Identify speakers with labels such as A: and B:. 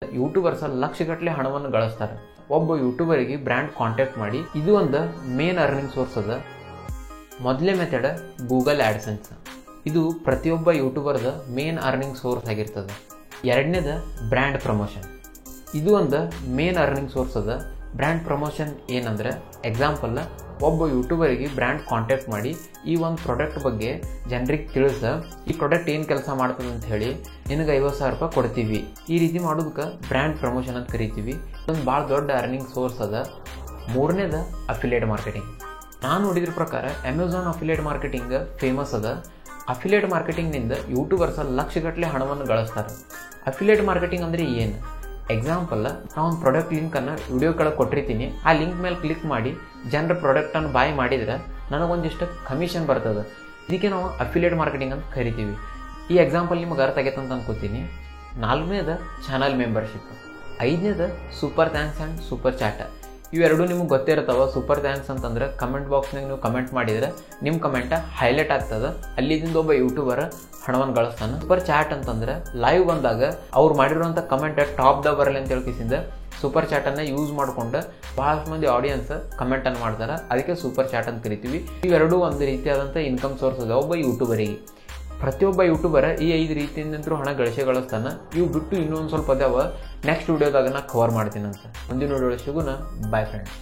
A: YouTubers ಲಕ್ಷಗಟ್ಟಲೆ ಹಣವನ್ನು ಗಳಿಸ್ತಾರೆ. ಒಬ್ಬ ಯೂಟ್ಯೂಬರಿಗೆ ಬ್ರ್ಯಾಂಡ್ ಕಾಂಟ್ಯಾಕ್ಟ್ ಮಾಡಿ ಇದು ಒಂದು ಮೇನ್ ಅರ್ನಿಂಗ್ ಸೋರ್ಸ್ ಅದ. ಮೊದಲೇ ಮೆಥಡ್ ಗೂಗಲ್ ಆ್ಯಡ್ಸೆನ್ಸ್. ಇದು ಪ್ರತಿಯೊಬ್ಬ ಯೂಟ್ಯೂಬರ್ದ ಮೇನ್ ಅರ್ನಿಂಗ್ ಸೋರ್ಸ್ ಆಗಿರ್ತದೆ. ಎರಡನೇದು ಬ್ರ್ಯಾಂಡ್ ಪ್ರಮೋಷನ್. ಇದು ಒಂದು ಮೇನ್ ಅರ್ನಿಂಗ್ ಸೋರ್ಸ್ ಅದ. ಬ್ರ್ಯಾಂಡ್ ಪ್ರಮೋಷನ್ ಏನಂದ್ರೆ ಎಕ್ಸಾಂಪಲ್, ಒಬ್ಬ ಯೂಟ್ಯೂಬರಿಗೆ ಬ್ರ್ಯಾಂಡ್ ಕಾಂಟ್ಯಾಕ್ಟ್ ಮಾಡಿ ಈ ಒಂದು ಪ್ರಾಡಕ್ಟ್ ಬಗ್ಗೆ ಜನರಿಗೆ ತಿಳಿಸ, ಈ ಪ್ರಾಡಕ್ಟ್ ಏನು ಕೆಲಸ ಮಾಡ್ತದೆ ಅಂತ ಹೇಳಿ ನಿನಗೆ 50,000 ರೂಪಾಯಿ ಕೊಡ್ತೀವಿ. ಈ ರೀತಿ ಮಾಡೋದಕ್ಕೆ ಬ್ರ್ಯಾಂಡ್ ಪ್ರಮೋಷನ್ ಅಂತ ಕರಿತೀವಿ. ಇದೊಂದು ಭಾಳ ದೊಡ್ಡ ಅರ್ನಿಂಗ್ ಸೋರ್ಸ್ ಅದ. ಮೂರನೇದು ಅಫಿಲಿಯೇಟ್ ಮಾರ್ಕೆಟಿಂಗ್. ನಾನು ನೋಡಿದ್ರ ಪ್ರಕಾರ ಅಮೆಝಾನ್ ಅಫಿಲಿಯೇಟ್ ಮಾರ್ಕೆಟಿಂಗ್ ಫೇಮಸ್ ಅದ. ಅಫಿಲಿಯೇಟ್ ಮಾರ್ಕೆಟಿಂಗ್ನಿಂದ ಯೂಟ್ಯೂಬರ್ಸ್ ಲಕ್ಷಗಟ್ಟಲೆ ಹಣವನ್ನು ಗಳಿಸ್ತಾರೆ. ಅಫಿಲಿಯೇಟ್ ಮಾರ್ಕೆಟಿಂಗ್ ಅಂದರೆ ಏನು? ಎಕ್ಸಾಂಪಲ್, ನಾವು ಒಂದು ಪ್ರಾಡಕ್ಟ್ ಲಿಂಕನ್ನು ವಿಡಿಯೋ ಕೆಳಗೆ ಕೊಟ್ಟಿರ್ತೀನಿ. ಆ ಲಿಂಕ್ ಮೇಲೆ ಕ್ಲಿಕ್ ಮಾಡಿ ಜನರ ಪ್ರಾಡಕ್ಟನ್ನು ಬಾಯ್ ಮಾಡಿದರೆ ನನಗೊಂದಿಷ್ಟು ಕಮಿಷನ್ ಬರ್ತದೆ. ಇದಕ್ಕೆ ನಾವು ಅಫಿಲಿಯೇಟ್ ಮಾರ್ಕೆಟಿಂಗ್ ಅಂತ ಕರಿತೀವಿ. ಈ ಎಕ್ಸಾಂಪಲ್ ನಿಮಗೆ ಅರ್ಥ ಆಗೈತೆ ಅಂತ ಅನ್ಕೋತೀನಿ. 4ನೇದು ಚಾನಲ್ ಮೆಂಬರ್ಶಿಪ್. 5ನೇದು super thanks and super chat. ಇವೆರಡು ನಿಮ್ಗೆ ಗೊತ್ತೇ ಇರ್ತಾವೆ. ಸೂಪರ್ ಥ್ಯಾಂಕ್ಸ್ ಅಂತಂದ್ರೆ ಕಮೆಂಟ್ ಬಾಕ್ಸ್ನಾಗ ನೀವು ಕಮೆಂಟ್ ಮಾಡಿದರೆ ನಿಮ್ಮ ಕಮೆಂಟ ಹೈಲೈಟ್ ಆಗ್ತದೆ. ಅಲ್ಲಿದಿಂದ ಒಬ್ಬ ಯೂಟ್ಯೂಬರ್ ಹಣವನ್ನು ಗಳಿಸ್ತಾನೆ. ಸೂಪರ್ ಚಾಟ್ ಅಂತಂದ್ರೆ ಲೈವ್ ಬಂದಾಗ ಅವ್ರು ಮಾಡಿರುವಂಥ ಕಮೆಂಟ್ ಟಾಪ್ದಾಗ ಬರಲಿ ಅಂತ ಹೇಳ್ಕಿಸಿಂದ ಸೂಪರ್ ಚಾಟನ್ನು ಯೂಸ್ ಮಾಡಿಕೊಂಡು ಭಾಳಷ್ಟು ಮಂದಿ ಆಡಿಯನ್ಸ್ ಕಮೆಂಟನ್ನು ಮಾಡ್ತಾರೆ. ಅದಕ್ಕೆ ಸೂಪರ್ ಚಾಟ್ ಅಂತ ಕರಿತೀವಿ. ಇವೆರಡೂ ಒಂದು ರೀತಿಯಾದಂಥ ಇನ್ಕಮ್ ಸೋರ್ಸ್ ಅದ ಒಬ್ಬ ಯೂಟ್ಯೂಬರಿಗೆ. ಪ್ರತಿಯೊಬ್ಬ ಯೂಟ್ಯೂಬರ್ ಈ 5 ರೀತಿಯಿಂದಂತರೂ ಹಣ ಗಳಿಸ್ತಾನೆ. ಇವು ಬಿಟ್ಟು ಇನ್ನೊಂದು ಸ್ವಲ್ಪ ಅದಾವ. ನೆಕ್ಸ್ಟ್ ವಿಡಿಯೋದಾಗ ನಾ ಕವರ್ ಮಾಡ್ತೀನಂತ. ಮುಂದಿನ ವಿಡಿಯೋ ಸಿಗೋಣ. Bye friends.